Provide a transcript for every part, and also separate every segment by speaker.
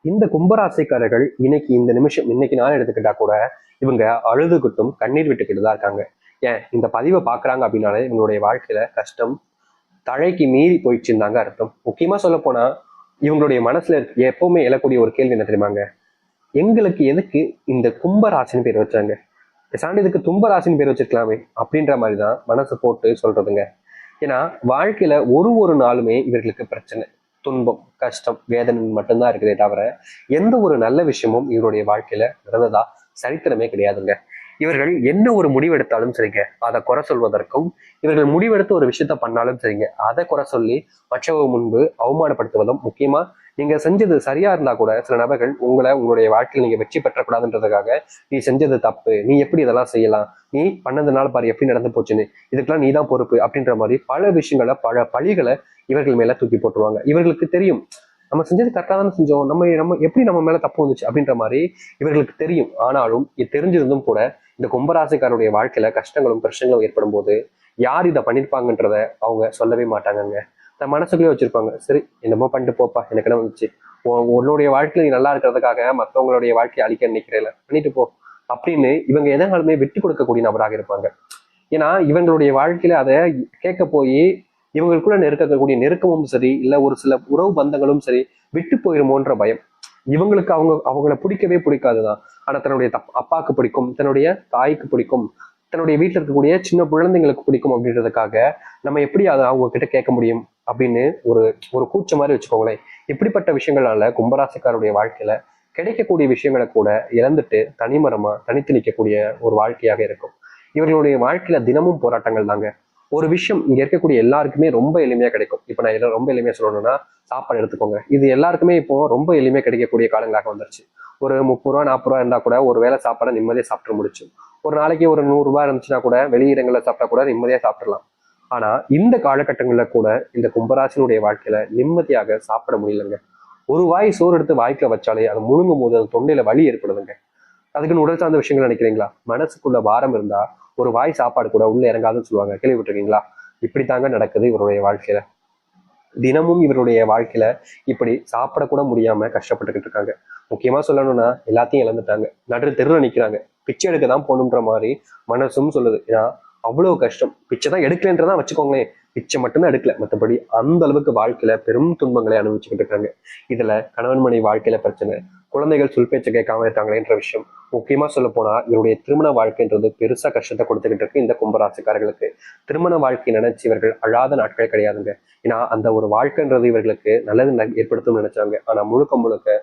Speaker 1: இந்த கும்பராசிக்காரர்கள் இன்னைக்கு இந்த நிமிஷம் இன்னைக்கு நாள் எடுத்துக்கிட்டா கூட இவங்க அழுதுகிட்டும் கண்ணீர் விட்டுக்கிட்டு தான் இருக்காங்க. ஏன் இந்த பதிவை பாக்குறாங்க அப்படின்னாலே இவங்களுடைய வாழ்க்கையில கஷ்டம் தழைக்கு மீறி போயிடுச்சுன்னு தாங்க அர்த்தம். முக்கியமா சொல்ல போனா இவங்களுடைய மனசுல எப்பவுமே எழக்கூடிய ஒரு கேள்வி என்ன தெரியுமாங்க? எங்களுக்கு எதுக்கு இந்த கும்பராசின்னு பேர் வச்சாங்க? சாண்டி இதுக்கு தும்பராசின்னு பேர் வச்சிருக்கலாமே அப்படின்ற மாதிரிதான் மனசு போட்டு சொல்றதுங்க. ஏன்னா வாழ்க்கையில ஒரு ஒரு நாளுமே இவர்களுக்கு பிரச்சனை, துன்பம், கஷ்டம், வேதனை மட்டும்தான் இருக்குதே தவிர எந்த ஒரு நல்ல விஷயமும் இவருடைய வாழ்க்கையில நடந்ததா சரித்திரமே கிடையாதுங்க. இவர்கள் என்ன ஒரு முடிவெடுத்தாலும் சரிங்க அதை குறை சொல்வதற்கும், இவர்கள் முடிவெடுத்து ஒரு விஷயத்த பண்ணாலும் சரிங்க அதை குறை சொல்லி மற்றவங்க முன்பு அவமானப்படுத்துவதும், முக்கியமா நீங்க செஞ்சது சரியா இருந்தா கூட சில நபர்கள் உங்களுடைய வாழ்க்கையில் நீங்க வெற்றி பெற்றக்கூடாதுன்றதுக்காக நீ செஞ்சது தப்பு, நீ எப்படி இதெல்லாம் செய்யலாம், நீ பண்ணதுனால பாரு எப்படி நடந்து போச்சுன்னு, இதுக்கெல்லாம் நீ தான் பொறுப்பு அப்படின்ற மாதிரி பல விஷயங்களை பல பழிகளை இவர்கள் மேல தூக்கி போட்டுருவாங்க. இவர்களுக்கு தெரியும் நம்ம செஞ்சது கரெக்டாக தானே செஞ்சோம், நம்ம நம்ம எப்படி நம்ம மேல தப்பு வந்துச்சு அப்படின்ற மாதிரி இவர்களுக்கு தெரியும். ஆனாலும் இது தெரிஞ்சிருந்தும் கூட இந்த கும்பராசிக்காரருடைய வாழ்க்கையில கஷ்டங்களும் பிரச்சனைகளும் ஏற்படும் போது யார் இதை பண்ணிருப்பாங்கன்றத அவங்க சொல்லவே மாட்டாங்கங்க. தன் மனசுக்குள்ளே வச்சிருப்பாங்க. சரி என்னமோ பண்ணிட்டு போப்பா, எனக்கு என்ன வந்துச்சு, உன்னுடைய வாழ்க்கையில நீ நல்லா இருக்கிறதுக்காக மற்றவங்களுடைய வாழ்க்கையை அழிக்க நினைக்கிறேன், பண்ணிட்டு போ அப்படின்னு இவங்க எதனாலுமே விட்டு கொடுக்கக்கூடிய நபராக இருப்பாங்க. ஏன்னா இவங்களுடைய வாழ்க்கையில அதை கேட்க போய் இவங்களுக்குள்ள இருக்கக்கூடிய நெருக்கமும் சரி, இல்ல ஒரு சில உறவு பந்தங்களும் சரி விட்டு போயிருமோன்ற பயம். இவங்களுக்கு அவங்கள பிடிக்கவே பிடிக்காதுதான். ஆனா தன்னுடைய அப்பாவுக்கு பிடிக்கும், தன்னுடைய தாய்க்கு பிடிக்கும், தன்னுடைய வீட்டில் இருக்கக்கூடிய சின்ன குழந்தைங்களுக்கு பிடிக்கும் அப்படின்றதுக்காக நம்ம எப்படி அதை அவங்க கிட்ட கேட்க முடியும் அப்படின்னு ஒரு ஒரு கூச்ச மாதிரி வச்சுக்கோங்களேன். இப்படிப்பட்ட விஷயங்களால கும்பராசிக்காருடைய வாழ்க்கையில கிடைக்கக்கூடிய விஷயங்களை கூட இழந்துட்டு தனிமரமா தனித்து நிற்கக்கூடிய ஒரு வாழ்க்கையாக இருக்கும். இவர்களுடைய வாழ்க்கையில தினமும் போராட்டங்கள் தாங்க. ஒரு விஷயம் இங்க இருக்கக்கூடிய எல்லாருக்குமே ரொம்ப எளிமையா கிடைக்கும். இப்ப நான் ரொம்ப எளிமையா சொல்லணும்னா சாப்பாடு எடுத்துக்கோங்க. இது எல்லாருக்குமே இப்போ ரொம்ப எளிமையா கிடைக்கக்கூடிய காலங்களாக வந்துருச்சு. ஒரு 30 ரூபா 40 ரூபா இருந்தா கூட ஒரு வேளை சாப்பாடை நிம்மதியா சாப்பிட முடிச்சு. ஒரு நாளைக்கு ஒரு 100 ரூபாய் இருந்துச்சுன்னா கூட வெளியிடங்களில் சாப்பிட்டா கூட நிம்மதியா சாப்பிடலாம். ஆனா இந்த காலகட்டங்கள்ல கூட இந்த கும்பராசினுடைய வாழ்க்கையில நிம்மதியாக சாப்பிட முடியலங்க. ஒரு வாய் சோறு எடுத்து வாய்க்குள்ள வச்சாலே அதை முழுங்கும் போது அது தொண்டையில வலி ஏற்படுதுங்க. அதுக்குன்னு உடல் சார்ந்த விஷயங்கள் நினைக்கிறீங்களா? மனசுக்குள்ள பாரம் இருந்தா ஒரு வாய் சாப்பாடு கூட உள்ள இறங்காதுன்னு சொல்லுவாங்க, கேள்விப்பட்டிருக்கீங்களா? இப்படித்தாங்க நடக்குது இவருடைய வாழ்க்கையில. தினமும் இவருடைய வாழ்க்கையில இப்படி சாப்பிடக்கூட முடியாம கஷ்டப்பட்டுக்கிட்டு இருக்காங்க. முக்கியமா சொல்லணும்னா எல்லாத்தையும் இழந்துட்டாங்க, நடு தெருவில் நிக்கிறாங்க, பிச்சை எடுக்க தான் போகணுன்ற மாதிரி மனசும் சொல்லுது. ஏன்னா அவ்வளவு கஷ்டம். பிச்சை தான் எடுக்கலன்றதான் வச்சுக்கோங்களேன், பிச்சை மட்டும்தான் எடுக்கல, மற்றபடி அந்த அளவுக்கு வாழ்க்கையில பெரும் துன்பங்களை அனுபவிச்சுக்கிட்டு இருக்காங்க. இதுல கணவன் மனைவி வாழ்க்கையில பிரச்சனை, குழந்தைகள் சொல் பேச்சை கேட்காம இருக்காங்களேன்ற விஷயம், முக்கியமா சொல்ல போனா இவருடைய திருமண வாழ்க்கைன்றது பெருசா கஷ்டத்தை கொடுத்துக்கிட்டு இருக்கு இந்த கும்பராசிக்காரர்களுக்கு. திருமண வாழ்க்கை நினைச்சு இவர்கள் அழாத நாட்கள் கிடையாதுங்க. ஏன்னா அந்த ஒரு வாழ்க்கைன்றது இவர்களுக்கு நல்லது ஏற்படுத்தும் நினைச்சாங்க. ஆனா முழுக்க முழுக்க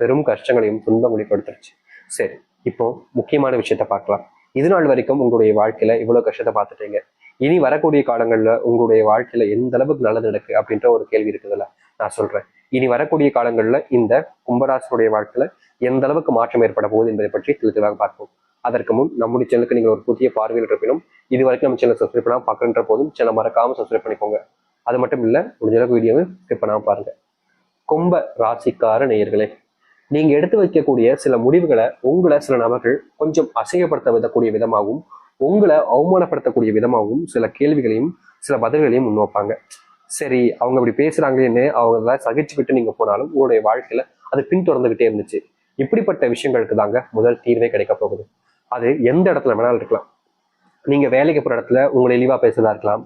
Speaker 1: பெரும் கஷ்டங்களையும் துன்பங்களையும் கொடுத்துருச்சு. சரி, இப்போ முக்கியமான விஷயத்த பார்க்கலாம். இது நாள் வரைக்கும் உங்களுடைய வாழ்க்கையில இவ்வளவு கஷ்டத்தை பார்த்துட்டீங்க. இனி வரக்கூடிய காலங்கள்ல உங்களுடைய வாழ்க்கையில எந்த அளவுக்கு நல்லது நடக்கு அப்படின்ற ஒரு கேள்வி இருக்குதுல்ல, நான் சொல்றேன். இனி வரக்கூடிய காலங்கள்ல இந்த கும்பராசினுடைய வாழ்க்கையில எந்த அளவுக்கு மாற்றம் ஏற்பட போகுது என்பதை பற்றி தெளிவாக பார்ப்போம். அதற்கு முன் நம்முடைய சேனலுக்கு நீங்கள் ஒரு புதிய பார்வையில் இருப்பினும் இது வரைக்கும் நம்ம சேனல் சப்ஸ்கிரைப் பண்ணாம பார்க்கன்ற போதும் சேனல் மறக்காம சப்ஸ்கிரைப் பண்ணிக்கோங்க. அது மட்டும் இல்ல, முடிஞ்ச அளவுக்கு வீடியோவை ஸ்கிப் பண்ணாம பாருங்க. கும்ப ராசிக்கார நேயர்களே, நீங்க எடுத்து வைக்கக்கூடிய சில முடிவுகளை உங்களை சில நபர்கள் கொஞ்சம் அசிங்கப்படுத்த விடக்கூடிய விதமாகவும், உங்களை அவமானப்படுத்தக்கூடிய விதமாகவும் சில கேள்விகளையும் சில பதில்களையும் முன்வைப்பாங்க. சரி, அவங்க அப்படி பேசுறாங்களேன்னு அவங்க சகிச்சுக்கிட்டு நீங்க போனாலும் உங்களுடைய வாழ்க்கையில அது பின்தொடர்ந்துகிட்டே இருந்துச்சு. இப்படிப்பட்ட விஷயங்களுக்கு தாங்க முதல் தீர்வே கிடைக்க போகுது. அது எந்த இடத்துல வேணாலும் இருக்கலாம். நீங்க வேலைக்கு போற இடத்துல உங்களை இழிவா பேசுறதா இருக்கலாம்,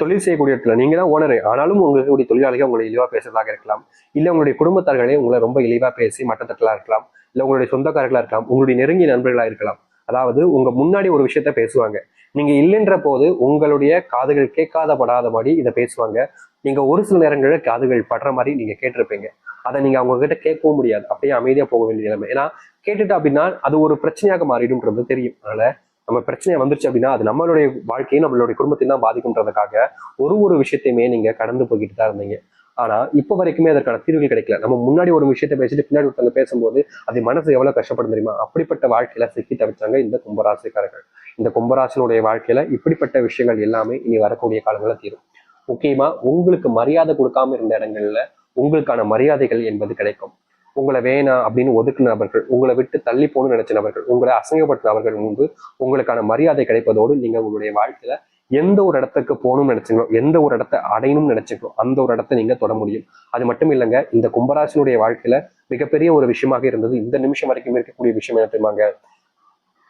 Speaker 1: தொழில் செய்யக்கூடிய இடத்துல நீங்க தான் ஓனரு ஆனாலும் உங்களுக்கு தொழிலாளிகள் உங்களை இழிவா பேசுறதாக இருக்கலாம், இல்ல உங்களுடைய குடும்பத்தார்களே உங்களை ரொம்ப இழிவா பேசி மட்டத்தட்டலா இருக்கலாம், இல்ல உங்களுடைய சொந்தக்காரர்களா இருக்கலாம், உங்களுடைய நெருங்கிய நண்பர்களா இருக்கலாம். அதாவது உங்க முன்னாடி ஒரு விஷயத்த பேசுவாங்க, நீங்க இல்லைன்ற போது உங்களுடைய காதுகள் கேட்காதபடாதபடி இதை பேசுவாங்க. நீங்க ஒரு சில நேரங்களில் காதுகள் படுற மாதிரி நீங்க கேட்டிருப்பீங்க. அதை நீங்க அவங்க கிட்ட கேட்கவும் முடியாது, அப்படியே அமைதியா போக வேண்டிய நிலைமை. ஏன்னா கேட்டுட்டு அப்படின்னா அது ஒரு பிரச்சனையாக மாறிடும்ன்றது தெரியும். அதனால நம்ம பிரச்சனை வந்துருச்சு அப்படின்னா அது நம்மளுடைய வாழ்க்கையும் நம்மளுடைய குடும்பத்தையும் தான் பாதிக்கும்ன்றதுக்காக ஒரு விஷயத்தையுமே நீங்க கடந்து போய்கிட்டு தான் இருந்தீங்க. ஆனா இப்ப வரைக்குமே அதற்கான தீர்வுகள் கிடைக்கல. நம்ம முன்னாடி ஒரு விஷயத்த பேசிட்டு பின்னாடி ஒருத்தவங்க பேசும்போது அது மனசு எவ்வளவு கஷ்டப்படும் தெரியுமா? அப்படிப்பட்ட வாழ்க்கையில சிக்கி தவிச்சாங்க இந்த கும்பராசிக்காரர்கள். இந்த கும்பராசினுடைய வாழ்க்கையில இப்படிப்பட்ட விஷயங்கள் எல்லாமே இனி வரக்கூடிய காலங்களில் தீரும். முக்கியமா உங்களுக்கு மரியாதை கொடுக்காம இருந்த இடங்கள்ல உங்களுக்கான மரியாதைகள் என்பது கிடைக்கும். உங்களை வேணாம் அப்படின்னு ஒதுக்குன நபர்கள், உங்களை விட்டு தள்ளி போகணும்னு நினைச்ச நபர்கள், உங்களை அசையப்பட்ட நபர்கள் முன்பு உங்களுக்கான மரியாதை கிடைப்பதோடு நீங்க உங்களுடைய வாழ்க்கையில எந்த ஒரு இடத்துக்கு போகணும்னு நினைச்சீங்களோ, எந்த ஒரு இடத்தை அடையணும்னு நினைச்சீங்களோ அந்த ஒரு இடத்த நீங்க தொட முடியும். அது மட்டும் இல்லைங்க, இந்த கும்பராசினுடைய வாழ்க்கையில மிகப்பெரிய ஒரு விஷயமாக இருந்தது. இந்த நிமிஷம் வரைக்கும் இருக்கக்கூடிய விஷயம் என்ன தெரியுமாங்க,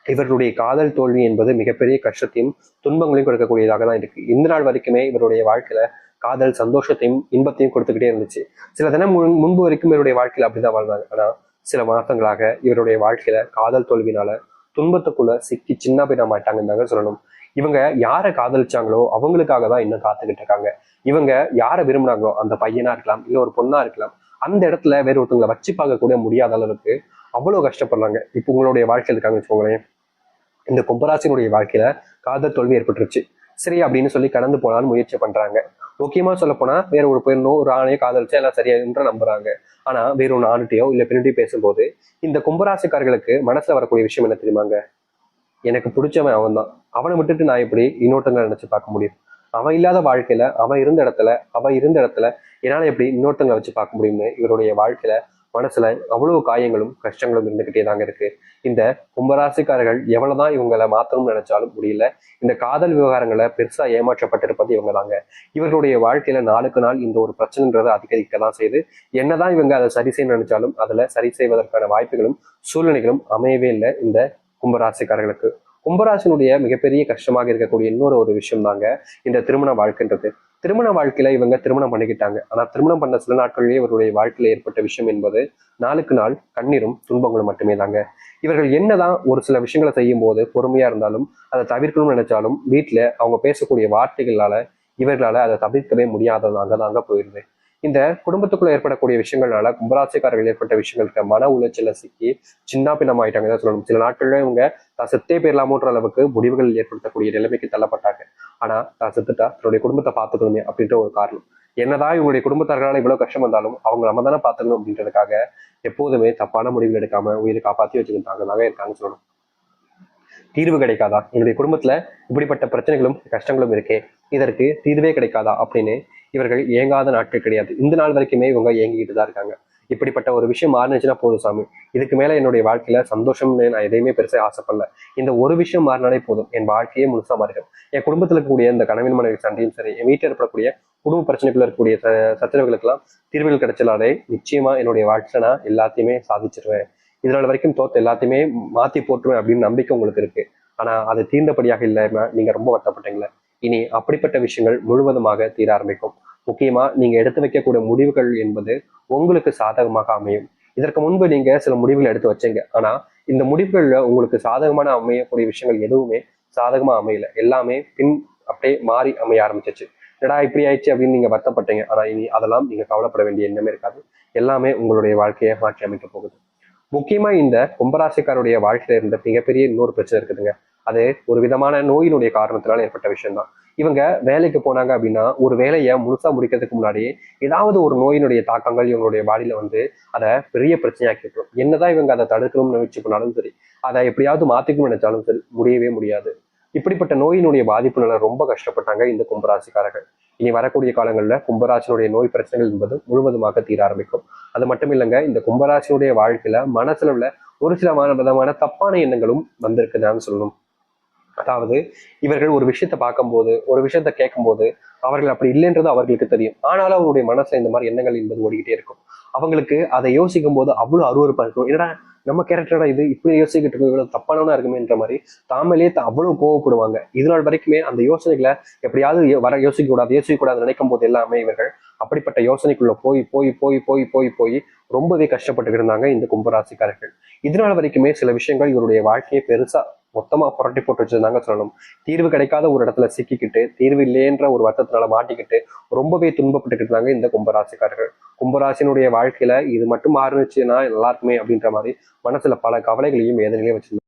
Speaker 1: இவர்களுடைய காதல் தோல்வி என்பது மிகப்பெரிய கஷ்டத்தையும் துன்பங்களையும் கொடுக்கக்கூடியதாக தான் இருக்கு. இந்த நாள் வரைக்குமே இவருடைய வாழ்க்கையில காதல் சந்தோஷத்தையும் இன்பத்தையும் கொடுத்துக்கிட்டே இருந்துச்சு. சில தினம் முன்பு வரைக்கும் இவருடைய வாழ்க்கையில அப்படிதான் வாழ்ந்தாங்க. ஆனா சில மாதங்களாக இவருடைய வாழ்க்கையில காதல் தோல்வினால துன்பத்துக்குள்ள சிக்கி சின்ன பின்னமாயிட்டாங்கன்னு தாங்க சொல்லணும். இவங்க யாரை காதலிச்சாங்களோ அவங்களுக்காக தான் இன்னும் காத்துக்கிட்டு இருக்காங்க. இவங்க யாரை விரும்புனாங்களோ அந்த பையனா இருக்கலாம், இல்ல ஒரு பொண்ணா இருக்கலாம், அந்த இடத்துல வேற ஒருத்தவங்களை வச்சு பார்க்க கூட முடியாத அளவுக்கு அவ்வளவு கஷ்டப்படுறாங்க. இப்போ உங்களுடைய வாழ்க்கையில் இருக்காங்க வச்சுக்கோங்களேன். இந்த கும்பராசினுடைய வாழ்க்கையில காதல் தோல்வி ஏற்பட்டுருச்சு. சரி அப்படின்னு சொல்லி கடந்து போனாலும் முயற்சி பண்றாங்க. முக்கியமா சொல்ல போனா வேற ஒரு பெண்ணோ ஒரு ஆணையோ காதலிச்சா எல்லாம் சரியாகுன்ற நம்புறாங்க. ஆனா வேற ஒரு ஆணுட்டையோ இல்ல பெண்ணிட்டையோ பேசும்போது இந்த கும்பராசிக்காரர்களுக்கு மனசுல வரக்கூடிய விஷயம் என்ன தெரியுமாங்க, எனக்கு பிடிச்சவன் அவன் தான், அவனை விட்டுட்டு நான் எப்படி இன்னொருத்தங்களை நினைச்சு பார்க்க முடியும், அவன் இல்லாத வாழ்க்கையில அவ இருந்த இடத்துல என்னால எப்படி இன்னொருத்தங்களை வச்சு பார்க்க முடியும்னு இவருடைய வாழ்க்கையில மனசுல அவ்வளவு காயங்களும் கஷ்டங்களும் இருந்துகிட்டே தாங்க இருக்கு. இந்த கும்பராசிக்காரர்கள் எவ்வளவுதான் இவங்களை மாத்தணும்னு நினைச்சாலும் முடியல. இந்த காதல் விவகாரங்களை பெருசா ஏமாற்றப்பட்டிருப்பது இவங்க தாங்க. இவர்களுடைய வாழ்க்கையில நாளுக்கு நாள் இந்த ஒரு பிரச்சனைன்றது அதிகரிக்க தான் செய்யுது. என்னதான் இவங்க அதை சரி செய்ய நினைச்சாலும் அதுல சரி செய்வதற்கான வாய்ப்புகளும் சூழ்நிலைகளும் அமையவே இல்லை இந்த கும்பராசிக்காரர்களுக்கு. கும்பராசினுடைய மிகப்பெரிய கஷ்டமாக இருக்கக்கூடிய இன்னொரு ஒரு விஷயம் தாங்க இந்த திருமண வாழ்க்கைன்றது. திருமண வாழ்க்கையில இவங்க திருமணம் பண்ணிக்கிட்டாங்க. ஆனா திருமணம் பண்ண சில நாட்களிலேயே இவருடைய வாழ்க்கையில ஏற்பட்ட விஷயம் என்பது நாளுக்கு நாள் கண்ணீரும் துன்பங்களும் மட்டுமே தாங்க. இவர்கள் என்னதான் ஒரு சில விஷயங்களை செய்யும் போது பொறுமையா இருந்தாலும் அதை தவிர்க்கணும்னு நினைச்சாலும் வீட்டுல அவங்க பேசக்கூடிய வார்த்தைகளால இவர்களால அதை தவிர்க்கவே முடியாததாங்க தாங்க போயிருது. இந்த குடும்பத்துக்குள்ள ஏற்படக்கூடிய விஷயங்களால கும்பராசிக்காரர்கள் ஏற்பட்ட விஷயங்களுக்கு மன உளைச்சல சிக்கி சின்ன பின்னம் ஆயிட்டாங்க தான் சொல்லணும். சில நாட்கள்ல இவங்க தான் செத்தே போயிடலாமோன்ற அளவுக்கு முடிவுகள் ஏற்படுத்தக்கூடிய நிலைமைக்கு தள்ளப்பட்டாங்க. ஆனா தான் செத்துட்டா தன்னுடைய குடும்பத்தை பார்த்துக்கணுமே அப்படின்ற ஒரு காரணம். என்னதான் இவங்களுடைய குடும்பத்தார்களால இவ்வளவு கஷ்டம் வந்தாலும் அவங்க நம்ம தானே பார்த்துக்கணும் அப்படின்றதுக்காக எப்போதுமே தப்பான முடிவுகள் எடுக்காம உயிரை காப்பாற்றி வச்சுக்கிட்டாங்க தாங்க இருக்காங்கன்னு சொல்லணும். தீர்வு கிடைக்காதா, என்னுடைய குடும்பத்துல இப்படிப்பட்ட பிரச்சனைகளும் கஷ்டங்களும் இருக்கே, இதற்கு தீர்வே கிடைக்காதா அப்படின்னு இவர்கள் ஏங்காத நாட்கள் கிடையாது. இந்த நாள் வரைக்குமே இவங்க ஏங்கிக்கிட்டு தான் இருக்காங்க. இப்படிப்பட்ட ஒரு விஷயம் மாறினுச்சுன்னா போதும் சாமி, இதுக்கு மேல என்னுடைய வாழ்க்கையில சந்தோஷம்னு நான் எதையுமே பெருசா ஆசைப்படல, இந்த ஒரு விஷயம் மாறினாலே போதும் என் வாழ்க்கையே முழுசா மாறிடும். என் குடும்பத்துல இருக்கக்கூடிய இந்த கணவன் மனைவி சண்டையும் சரி, என் வீட்டில் ஏற்படக்கூடிய குடும்ப பிரச்சனைக்குள்ள இருக்கக்கூடிய சச்சரவுகளுக்கெல்லாம் தீர்வுகள் கிடைச்சலாலே நிச்சயமா என்னுடைய வாழ்க்கையில நான் எல்லாத்தையுமே சாதிச்சிருவேன். இதனால வரைக்கும் தோத்த எல்லாத்தையுமே மாத்தி போட்டுருவேன் அப்படின்னு நம்பிக்கை உங்களுக்கு இருக்கு. ஆனா அது தீர்ந்தபடியாக இல்லாம நீங்க ரொம்ப வருத்தப்பட்டீங்களே. இனி அப்படிப்பட்ட விஷயங்கள் முழுவதுமாக தீர ஆரம்பிக்கும். முக்கியமா நீங்க எடுத்து வைக்கக்கூடிய முடிவுகள் என்பது உங்களுக்கு சாதகமாக அமையும். இதற்கு முன்பு நீங்க சில முடிவுகள் எடுத்து வச்சீங்க. ஆனா இந்த முடிவுகள்ல உங்களுக்கு சாதகமான அமையக்கூடிய விஷயங்கள் எதுவுமே சாதகமா அமையல. எல்லாமே பின் அப்படியே மாறி அமைய ஆரம்பிச்சிச்சு. என்னடா இப்படி ஆயிடுச்சு அப்படின்னு நீங்க வருத்தப்பட்டீங்க. ஆனா இனி அதெல்லாம் நீங்க கவலைப்பட வேண்டிய எண்ணமே இருக்காது. எல்லாமே உங்களுடைய வாழ்க்கையை மாற்றி அமைக்க போகுது. முக்கியமா இந்த கும்பராசிக்காருடைய வாழ்க்கையில இருந்த மிகப்பெரிய இன்னொரு பிரச்சனை இருக்குதுங்க. அது ஒரு விதமான நோயினுடைய காரணத்தினால ஏற்பட்ட விஷயம் தான். இவங்க வேலைக்கு போனாங்க அப்படின்னா ஒரு வேலையை முழுசா முடிக்கிறதுக்கு முன்னாடியே ஏதாவது ஒரு நோயினுடைய தாக்கங்கள் இவங்களுடைய பாடியில வந்து அதை பெரிய பிரச்சனையாக்கி விட்டுரும். என்னதான் இவங்க அதை தடுக்கணும்னு நினைச்சு பண்ணாலும் சரி, அதை எப்படியாவது மாத்திக்கணும்னு நினைச்சாலும் சரி முடியவே முடியாது. இப்படிப்பட்ட நோயினுடைய பாதிப்புனால ரொம்ப கஷ்டப்பட்டாங்க இந்த கும்பராசிக்காரர்கள். இனி வரக்கூடிய காலங்களில் கும்பராசினுடைய நோய் பிரச்சனைகள் என்பது முழுவதுமாக தீர ஆரம்பிக்கும். அது மட்டும் இல்லைங்க, இந்த கும்பராசினுடைய வாழ்க்கையில மனசுல உள்ள ஒரு சில விதமான தப்பான எண்ணங்களும் வந்திருக்குதான்னு சொல்லணும். அதாவது இவர்கள் ஒரு விஷயத்த பார்க்கும்போது ஒரு விஷயத்த கேட்கும்போது அவர்கள் அப்படி இல்லைன்றது அவர்களுக்கு தெரியும். ஆனாலும் அவருடைய மனசுல இந்த மாதிரி எண்ணங்கள் என்பது ஓடிக்கிட்டே இருக்கும். அவங்களுக்கு அதை யோசிக்கும் போது அவ்வளவு அருவருப்பா இருக்கும். ஏன்னா நம்ம கேரக்டரா இது இப்படி யோசிக்கிட்டு இருக்கும், இவ்வளவு தப்பானவனா இருக்குமேன்ற மாதிரி தாமலே அவ்வளவு கோவப்படுவாங்க. இது நாள் வரைக்குமே அந்த யோசனைகளை எப்படியாவது யோசிக்க கூடாது நினைக்கும் போது எல்லாமே இவர்கள் அப்படிப்பட்ட யோசனைக்குள்ள போய் போய் போய் போய் போய் போய் ரொம்பவே கஷ்டப்பட்டு இருந்தாங்க இந்த கும்பராசிக்காரர்கள். இதனால வரைக்குமே சில விஷயங்கள் இவருடைய வாழ்க்கையை பெருசா மொத்தமா புரட்டி போட்டு வச்சிருந்தாங்க சொல்லணும். தீர்வு கிடைக்காத ஒரு இடத்துல சிக்கிக்கிட்டு தீர்வு இல்லைன்ற ஒரு வருத்தத்தினால மாட்டிக்கிட்டு ரொம்பவே துன்பப்பட்டுக்கிட்டு இருந்தாங்க இந்த கும்பராசிக்காரர்கள். கும்பராசினுடைய வாழ்க்கையில இது மட்டும் மாறுச்சுன்னா எல்லாருக்குமே அப்படின்ற மாதிரி மனசுல பல கவலைகளையும் வேதனைகளையும் வச்சிருந்தாங்க.